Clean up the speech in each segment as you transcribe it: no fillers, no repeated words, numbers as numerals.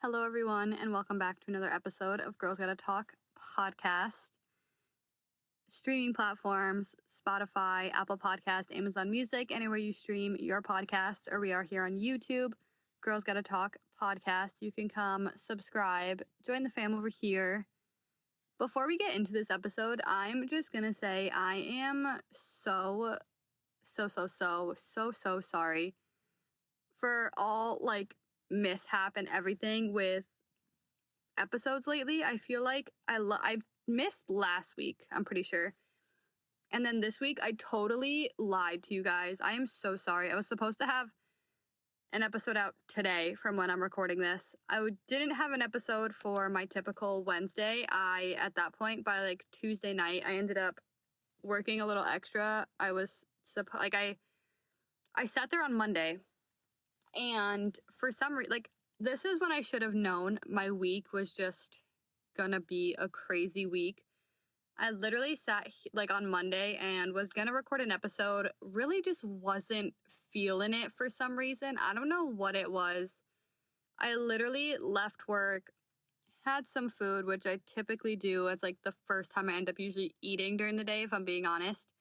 Hello, everyone, and welcome back to another episode of Girls Gotta Talk podcast. Streaming platforms, Spotify, Apple Podcasts, Amazon Music, anywhere you stream your podcast, or we are here on YouTube, Girls Gotta Talk podcast. You can come subscribe, join the fam over here. Before we get into this episode, I'm just gonna say I am so sorry for all, mishap and everything with episodes lately. I feel like I missed last week, I'm pretty sure. And then this week, I totally lied to you guys. I am so sorry. I was supposed to have an episode out today from when I'm recording this. I didn't have an episode for my typical Wednesday. At that point, by Tuesday night, I ended up working a little extra. I sat there on Monday, and for some reason, this is when I should have known my week was just gonna be a crazy week. I literally sat on Monday and was gonna record an episode, really just wasn't feeling it for some reason. I don't know what it was. I literally left work, had some food, which I typically do. It's the first time I end up usually eating during the day, if I'm being honest.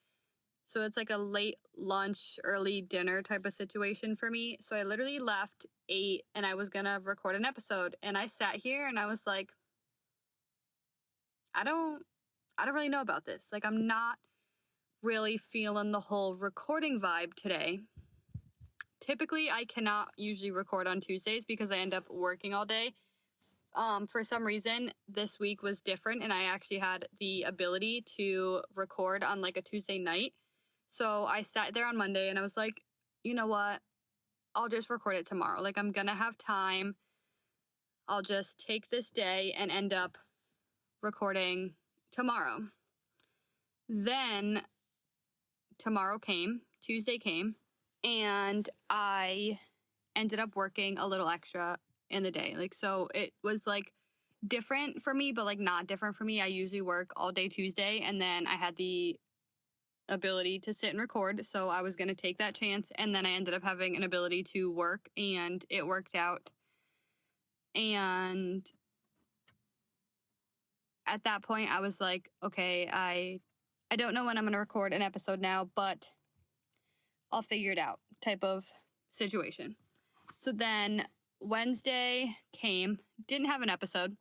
So it's a late lunch, early dinner type of situation for me. So I literally left, ate, and I was going to record an episode. And I sat here and I was like, I don't really know about this. I'm not really feeling the whole recording vibe today. Typically, I cannot usually record on Tuesdays because I end up working all day. For some reason, this week was different, and I actually had the ability to record on a Tuesday night. So I sat there on Monday and I was like, you know what? I'll just record it tomorrow. I'm going to have time. I'll just take this day and end up recording tomorrow. Then tomorrow came, Tuesday came, and I ended up working a little extra in the day. So it was different for me, but not different for me. I usually work all day Tuesday, and then I had the ability to sit and record, so I was going to take that chance, and then I ended up having an ability to work, and it worked out. And at that point, I was like, okay, I don't know when I'm going to record an episode now, but I'll figure it out type of situation. So then Wednesday came, didn't have an episode,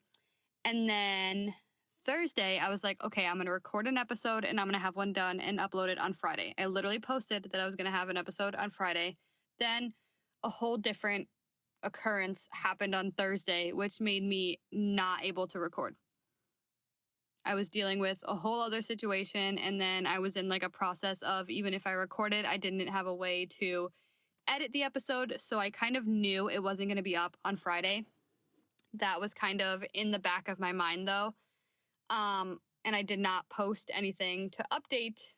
and then Thursday, I was like, okay, I'm going to record an episode and I'm going to have one done and upload it on Friday. I literally posted that I was going to have an episode on Friday. Then a whole different occurrence happened on Thursday, which made me not able to record. I was dealing with a whole other situation, and then I was in a process of, even if I recorded, I didn't have a way to edit the episode, so I kind of knew it wasn't going to be up on Friday. That was kind of in the back of my mind, though. And I did not post anything to update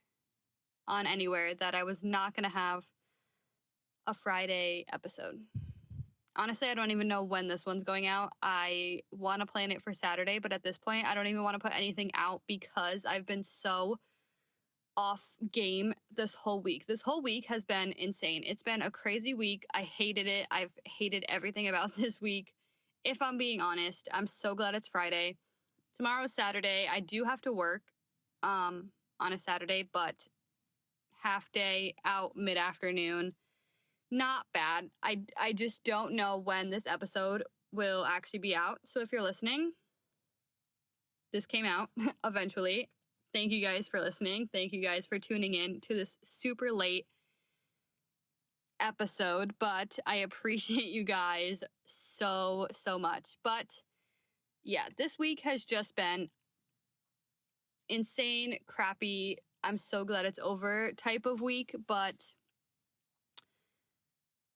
on anywhere that I was not going to have a Friday episode. Honestly, I don't even know when this one's going out. I want to plan it for Saturday, but at this point, I don't even want to put anything out because I've been so off game this whole week. This whole week has been insane. It's been a crazy week. I hated it. I've hated everything about this week. If I'm being honest, I'm so glad it's Friday. Tomorrow's Saturday. I do have to work on a Saturday, but half day out mid-afternoon. Not bad. I just don't know when this episode will actually be out. So if you're listening, this came out eventually. Thank you guys for listening. Thank you guys for tuning in to this super late episode, but I appreciate you guys so much. But yeah, this week has just been insane, crappy, I'm so glad it's over type of week, but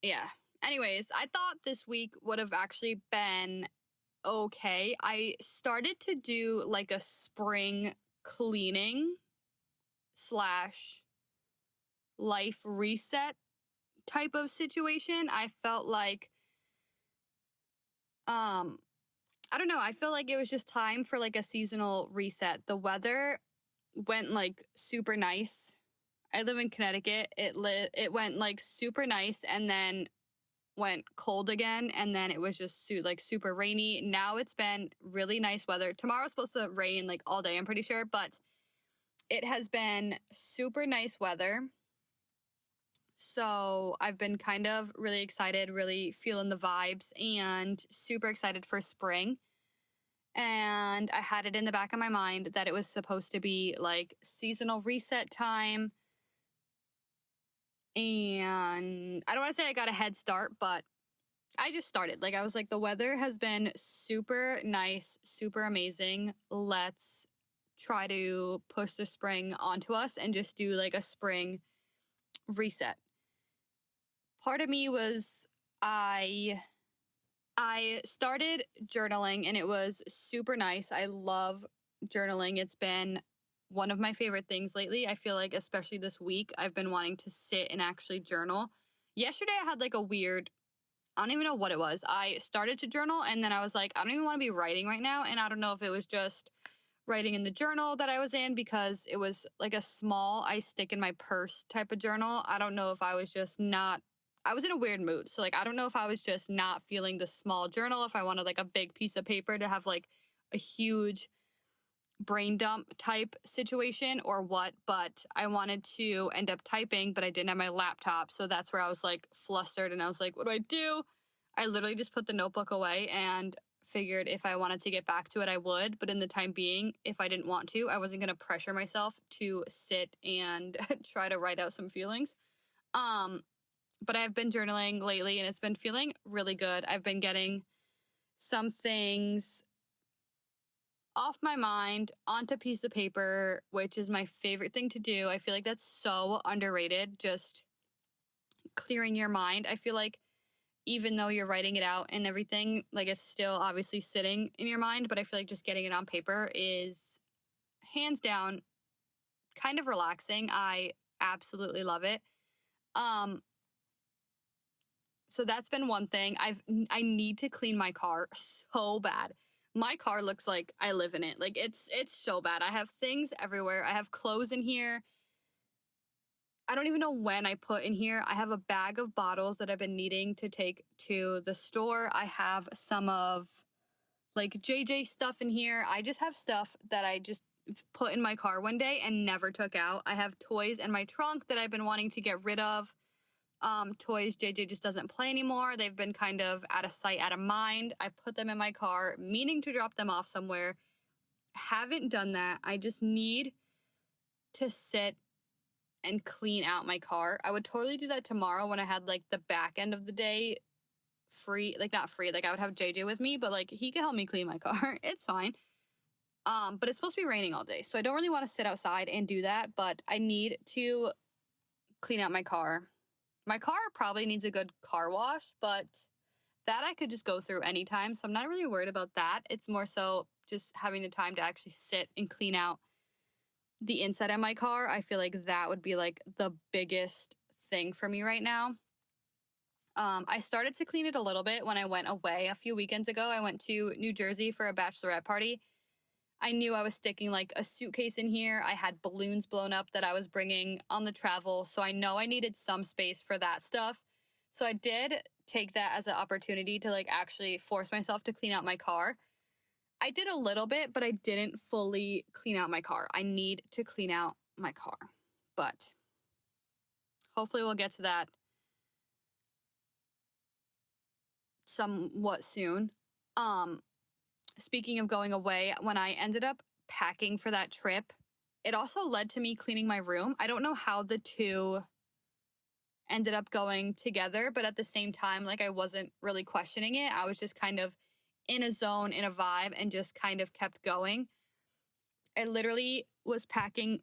yeah. Anyways, I thought this week would have actually been okay. I started to do a spring cleaning / life reset type of situation. I felt I don't know. I feel like it was just time for a seasonal reset. The weather went super nice. I live in Connecticut. It went super nice, and then went cold again, and then it was just super rainy. Now it's been really nice weather. Tomorrow's supposed to rain like all day, I'm pretty sure, but it has been super nice weather. So I've been kind of really excited, really feeling the vibes, and super excited for spring. And I had it in the back of my mind that it was supposed to be like seasonal reset time. And I don't want to say I got a head start, but I just started. Like, I was like, the weather has been super nice, super amazing. Let's try to push the spring onto us and just do like a spring reset. Part of me was, I started journaling, and it was super nice. I love journaling. It's been one of my favorite things lately. I feel like, especially this week, I've been wanting to sit and actually journal. Yesterday, I had like a weird, I don't even know what it was. I started to journal, and then I was like, I don't even want to be writing right now. And I don't know if it was just writing in the journal that I was in, because it was like a small, I stick in my purse type of journal. I don't know if I was just not, I was in a weird mood. So like, I don't know if I was just not feeling the small journal, if I wanted like a big piece of paper to have like a huge brain dump type situation or what, but I wanted to end up typing, but I didn't have my laptop. So that's where I was like flustered, and I was like, what do I do? I literally just put the notebook away and figured if I wanted to get back to it, I would. But in the time being, if I didn't want to, I wasn't going to pressure myself to sit and try to write out some feelings. But I've been journaling lately, and it's been feeling really good. I've been getting some things off my mind onto a piece of paper, which is my favorite thing to do. I feel like that's so underrated, just clearing your mind. I feel like even though you're writing it out and everything, like, it's still obviously sitting in your mind, but I feel like just getting it on paper is hands down kind of relaxing. I absolutely love it. So that's been one thing. I need to clean my car so bad. My car looks like I live in it. Like, it's so bad. I have things everywhere. I have clothes in here. I don't even know when I put in here. I have a bag of bottles that I've been needing to take to the store. I have some of like JJ stuff in here. I just have stuff that I just put in my car one day and never took out. I have toys in my trunk that I've been wanting to get rid of. Toys JJ just doesn't play anymore. They've been kind of out of sight, out of mind. I put them in my car, meaning to drop them off somewhere. Haven't done that. I just need to sit and clean out my car. I would totally do that tomorrow when I had like the back end of the day free, like not free, like I would have JJ with me, but like he could help me clean my car. It's fine. But it's supposed to be raining all day, so I don't really want to sit outside and do that, but I need to clean out my car. My car probably needs a good car wash, but that I could just go through anytime, so I'm not really worried about that. It's more so just having the time to actually sit and clean out the inside of my car. I feel like that would be like the biggest thing for me right now. I started to clean it a little bit when I went away a few weekends ago. I went to New Jersey for a bachelorette party. I knew I was sticking like a suitcase in here. I had balloons blown up that I was bringing on the travel, so I know I needed some space for that stuff. So I did take that as an opportunity to like actually force myself to clean out my car. I did a little bit, but I didn't fully clean out my car. I need to clean out my car, but hopefully we'll get to that somewhat soon. Speaking of going away, when I ended up packing for that trip, it also led to me cleaning my room. I don't know how the two ended up going together, but at the same time, like, I wasn't really questioning it. I was just kind of in a zone, in a vibe, and just kind of kept going. I literally was packing.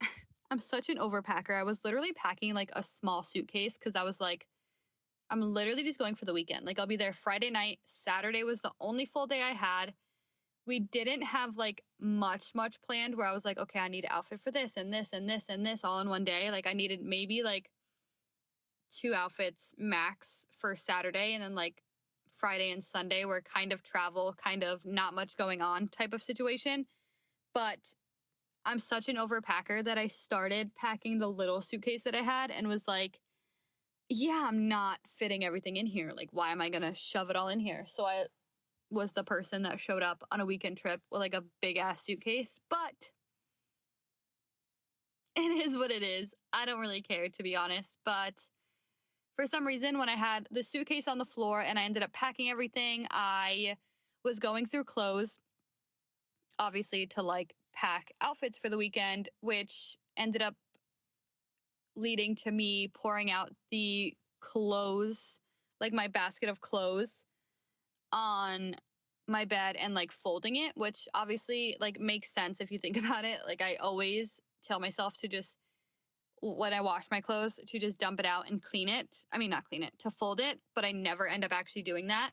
I'm such an overpacker. I was literally packing like a small suitcase because I was like, I'm literally just going for the weekend. Like, I'll be there Friday night. Saturday was the only full day I had. We didn't have like much planned where I was like, okay, I need an outfit for this and this and this and this all in one day. Like, I needed maybe like 2 outfits max for Saturday, and then like Friday and Sunday were kind of travel, kind of not much going on type of situation. But I'm such an overpacker that I started packing the little suitcase that I had and was like, yeah, I'm not fitting everything in here. Like, why am I going to shove it all in here? So I was the person that showed up on a weekend trip with like a big ass suitcase, but it is what it is. I don't really care, to be honest. But for some reason, when I had the suitcase on the floor and I ended up packing everything, I was going through clothes, obviously, to like pack outfits for the weekend, which ended up leading to me pouring out the clothes, like my basket of clothes, on my bed and like folding it, which obviously like makes sense if you think about it. Like, I always tell myself to just, when I wash my clothes, to just dump it out and clean it. I mean, not clean it, to fold it, but I never end up actually doing that.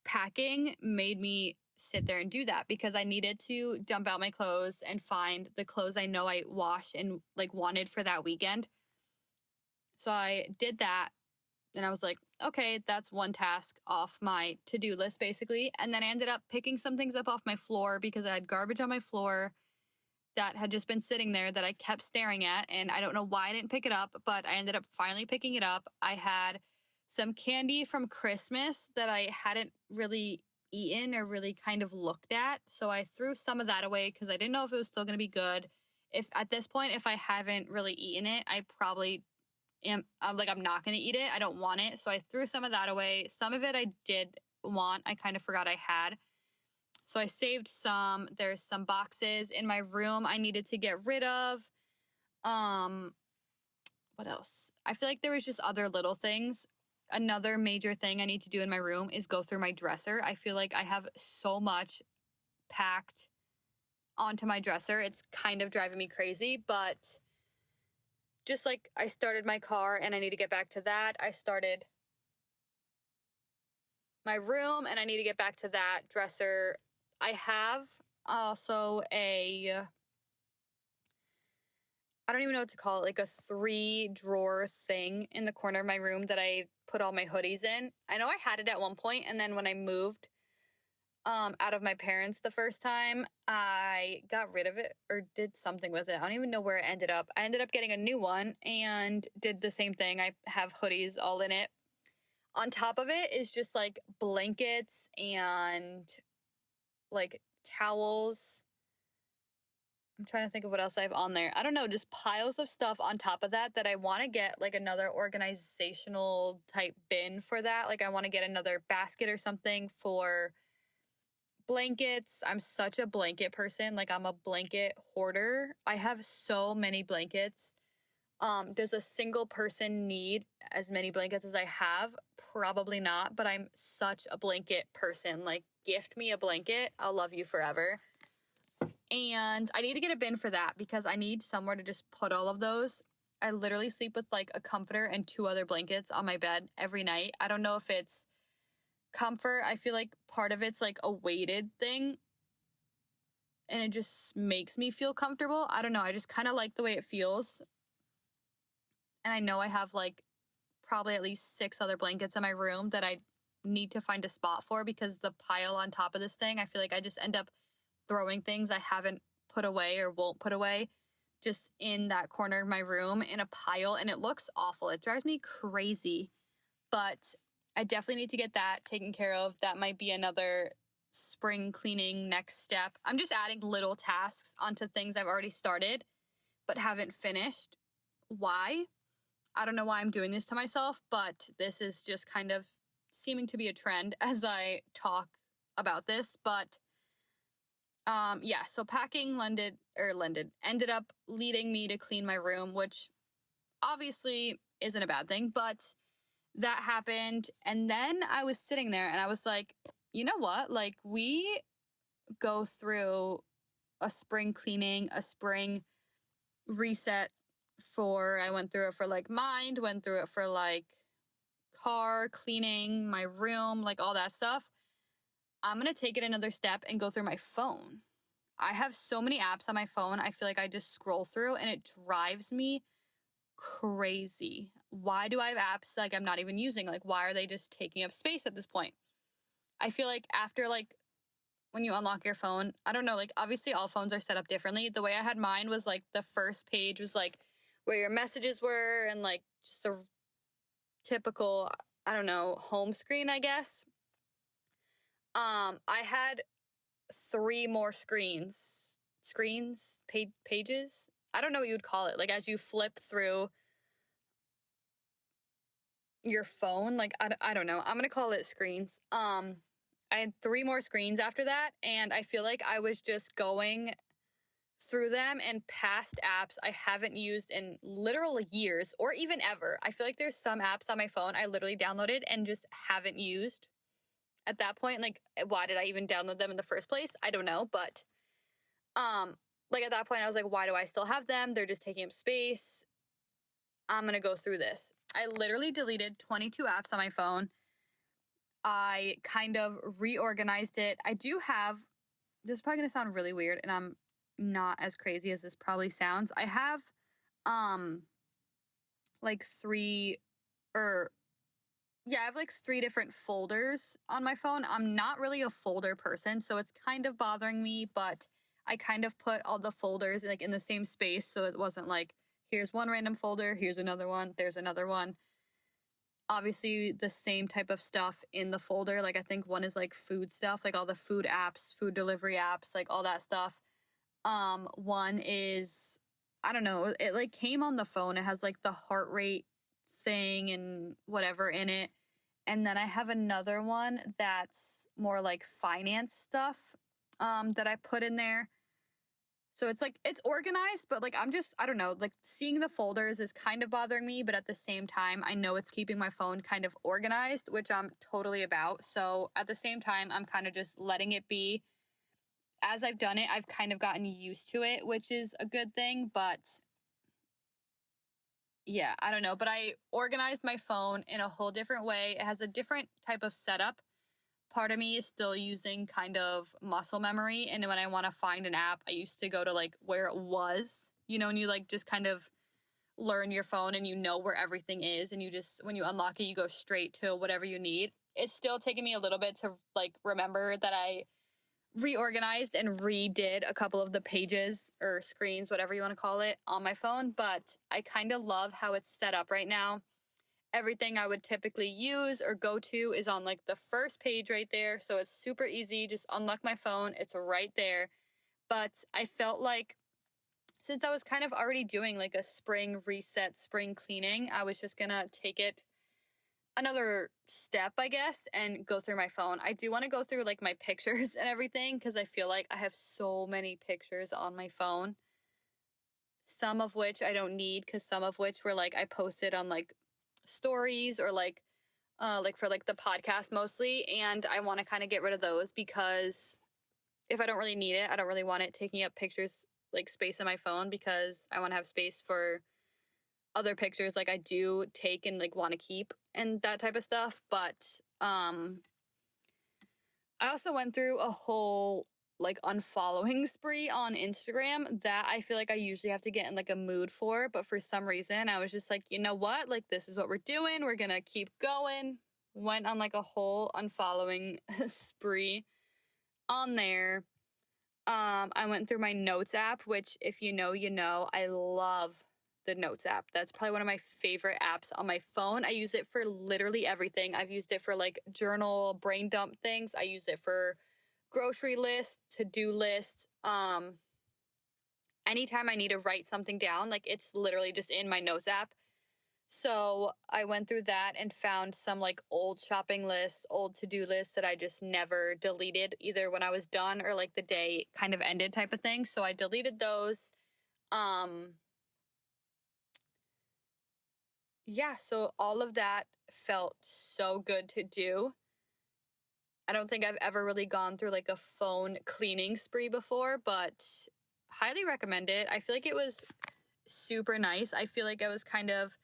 Packing made me sit there and do that because I needed to dump out my clothes and find the clothes I know I washed and like wanted for that weekend. So I did that and I was like, okay, that's one task off my to-do list basically. And then I ended up picking some things up off my floor because I had garbage on my floor that had just been sitting there that I kept staring at. And I don't know why I didn't pick it up, but I ended up finally picking it up. I had some candy from Christmas that I hadn't really eaten or really kind of looked at. So I threw some of that away because I didn't know if it was still going to be good. If at this point, if I haven't really eaten it, I probably I'm not going to eat it. I don't want it. So I threw some of that away. Some of it I did want. I kind of forgot I had. So I saved some. There's some boxes in my room I needed to get rid of. What else? I feel like there was just other little things. Another major thing I need to do in my room is go through my dresser. I feel like I have so much packed onto my dresser. It's kind of driving me crazy, but just like I started my car and I need to get back to that. I started my room and I need to get back to that dresser. I have also I don't even know what to call it, like a 3-drawer thing in the corner of my room that I put all my hoodies in. I know I had it at one point, and then when I moved out of my parents the first time, I got rid of it or did something with it. I don't even know where it ended up. I ended up getting a new one and did the same thing. I have hoodies all in it. On top of it is just like blankets and like towels. I'm trying to think of what else I have on there. I don't know, just piles of stuff on top of that I want to get like another organizational type bin for that. Like, I want to get another basket or something for blankets. I'm such a blanket person. Like, I'm a blanket hoarder. I have so many blankets. Does a single person need as many blankets as I have? Probably not, but I'm such a blanket person. Like, gift me a blanket. I'll love you forever. And I need to get a bin for that because I need somewhere to just put all of those. I literally sleep with like a comforter and 2 other blankets on my bed every night. I don't know if it's comfort. I feel like part of it's like a weighted thing and it just makes me feel comfortable. I don't know. I just kind of like the way it feels. And I know I have like probably at least 6 other blankets in my room that I need to find a spot for because the pile on top of this thing, I feel like I just end up throwing things I haven't put away or won't put away just in that corner of my room in a pile, and it looks awful. It drives me crazy, but I definitely need to get that taken care of. That might be another spring cleaning next step. I'm just adding little tasks onto things I've already started but haven't finished. Why? I don't know why I'm doing this to myself, but this is just kind of seeming to be a trend as I talk about this. But yeah, so packing ended up leading me to clean my room, which obviously isn't a bad thing, but that happened. And then I was sitting there and I was like, you know what? Like, we go through a spring cleaning, a spring reset I went through it for like mind, went through it for like car cleaning, my room, like all that stuff. I'm going to take it another step and go through my phone. I have so many apps on my phone. I feel like I just scroll through and it drives me crazy. Why do I have apps like I'm not even using? Like, why are they just taking up space at this point? I feel like after like when you unlock your phone, I don't know, like obviously all phones are set up differently. The way I had mine was like the first page was like where your messages were and like just typical, I don't know, home screen, I guess. I had 3 more pages. I don't know what you would call it. Like as you flip through your phone, like I don't know. I'm gonna call it screens. I had 3 more screens after that, and I feel like I was just going through them and past apps I haven't used in literal years or even ever. I feel like there's some apps on my phone I literally downloaded and just haven't used at that point. Like, why did I even download them in the first place? I don't know, but like at that point I was like, why do I still have them? They're just taking up space. I'm gonna go through this. I literally deleted 22 apps on my phone. I kind of reorganized it. I do have, this is probably gonna sound really weird, and I'm not as crazy as this probably sounds. I have like 3 or yeah, I have like 3 different folders on my phone. I'm not really a folder person, so it's kind of bothering me, but I kind of put all the folders like in the same space, so it wasn't like here's one random folder, here's another one, there's another one. Obviously the same type of stuff in the folder. Like I think one is like food stuff, like all the food apps, food delivery apps, like all that stuff. One is, I don't know, it like came on the phone. It has like the heart rate thing and whatever in it. And then I have another one that's more like finance stuff that I put in there. So it's like, it's organized, but like I don't know, like seeing the folders is kind of bothering me, but at the same time, I know it's keeping my phone kind of organized, which I'm totally about. So at the same time, I'm kind of just letting it be. As I've done it, I've kind of gotten used to it, which is a good thing, but yeah, I don't know. But I organized my phone in a whole different way. It has a different type of setup. Part of me is still using kind of muscle memory. And when I want to find an app, I used to go to like where it was, and you like just kind of learn your phone and you know where everything is. And you just, when you unlock it, you go straight to whatever you need. It's still taking me a little bit to like remember that I reorganized and redid a couple of the pages or screens, whatever you want to call it, on my phone. But I kind of love how it's set up right now. Everything I would typically use or go to is on like the first page right there. So it's super easy. Just unlock my phone. It's right there. But I felt like since I was kind of already doing like a spring reset, spring cleaning, I was just gonna take it another step, I guess, and go through my phone. I do want to go through like my pictures and everything because I feel like I have so many pictures on my phone. Some of which I don't need because some of which were like I posted on like stories or like for like the podcast mostly, and I want to kind of get rid of those because if I don't really need it, I don't really want it taking up pictures like space in my phone because I want to have space for other pictures like I do take and like want to keep and that type of stuff. But I also went through a whole like unfollowing spree on Instagram that I feel like I usually have to get in like a mood for, but for some reason I was just like, you know what, like this is what we're doing, we're gonna keep going. Went on like a whole unfollowing spree on there. I went through my notes app, which if you know, I love the notes app. That's probably one of my favorite apps on my phone. I use it for literally everything. I've used it for like journal, brain dump things. I use it for grocery lists, to-do lists. Anytime I need to write something down, like it's literally just in my notes app. So I went through that and found some like old shopping lists, old to-do lists that I just never deleted either when I was done or like the day kind of ended type of thing. So I deleted those. Yeah, so all of that felt so good to do. I don't think I've ever really gone through like a phone cleaning spree before, but highly recommend it. I feel like it was super nice. I feel like I was kind of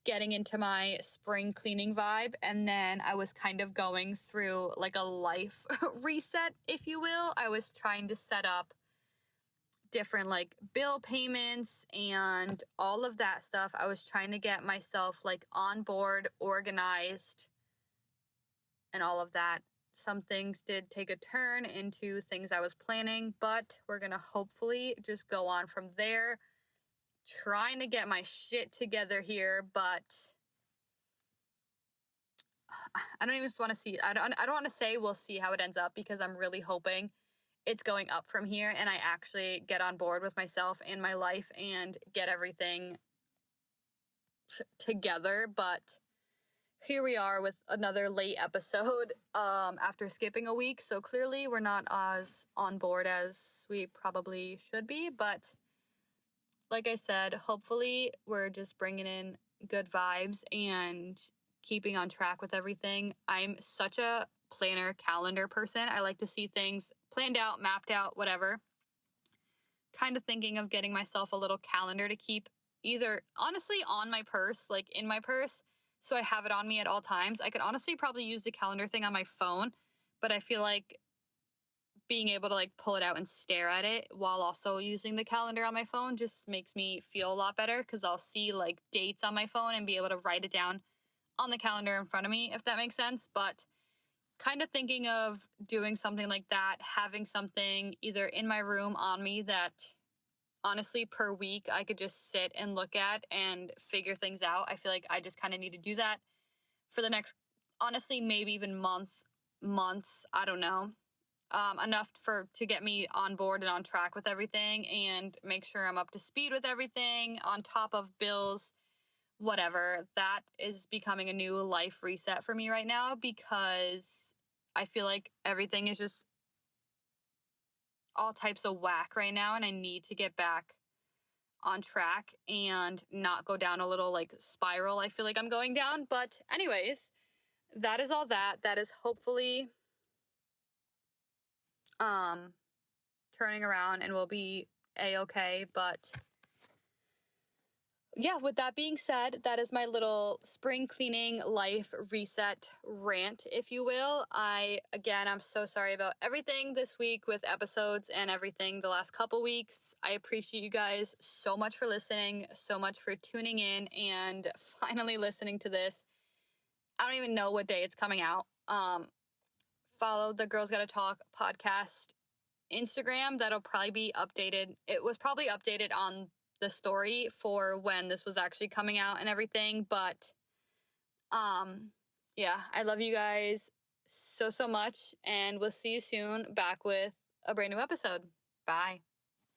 getting into my spring cleaning vibe, and then I was kind of going through like a life reset, if you will. I was trying to set up different like bill payments and all of that stuff. I was trying to get myself like on board, organized, and all of that. Some things did take a turn into things I was planning, but we're gonna hopefully just go on from there. Trying to get my shit together here, but I don't even want to see, I don't want to say we'll see how it ends up, because I'm really hoping it's going up from here and I actually get on board with myself and my life and get everything together. But here we are with another late episode after skipping a week. So clearly we're not as on board as we probably should be. But like I said, hopefully we're just bringing in good vibes and keeping on track with everything. I'm such a planner calendar person. I like to see things planned out, mapped out, whatever. Kind of thinking of getting myself a little calendar to keep either honestly on my purse, like in my purse, so I have it on me at all times. I could honestly probably use the calendar thing on my phone, but I feel like being able to like pull it out and stare at it while also using the calendar on my phone just makes me feel a lot better, because I'll see like dates on my phone and be able to write it down on the calendar in front of me, if that makes sense. But kind of thinking of doing something like that, having something either in my room on me that honestly per week I could just sit and look at and figure things out. I feel like I just kind of need to do that for the next, honestly, maybe even months, I don't know. Enough to get me on board and on track with everything and make sure I'm up to speed with everything, on top of bills, whatever. That is becoming a new life reset for me right now, because I feel like everything is just all types of whack right now, and I need to get back on track and not go down a little like spiral I feel like I'm going down. But anyways, that is all that is hopefully turning around and we'll be a-okay. But yeah, with that being said, that is my little spring cleaning life reset rant, if you will. I'm so sorry about everything this week with episodes and everything the last couple weeks. I appreciate you guys so much for listening, so much for tuning in and finally listening to this. I don't even know what day it's coming out. Follow the Girls Gotta Talk podcast Instagram. That'll probably be updated. It was probably updated on the story for when this was actually coming out and everything. But yeah, I love you guys so much, and we'll see you soon back with a brand new episode. Bye.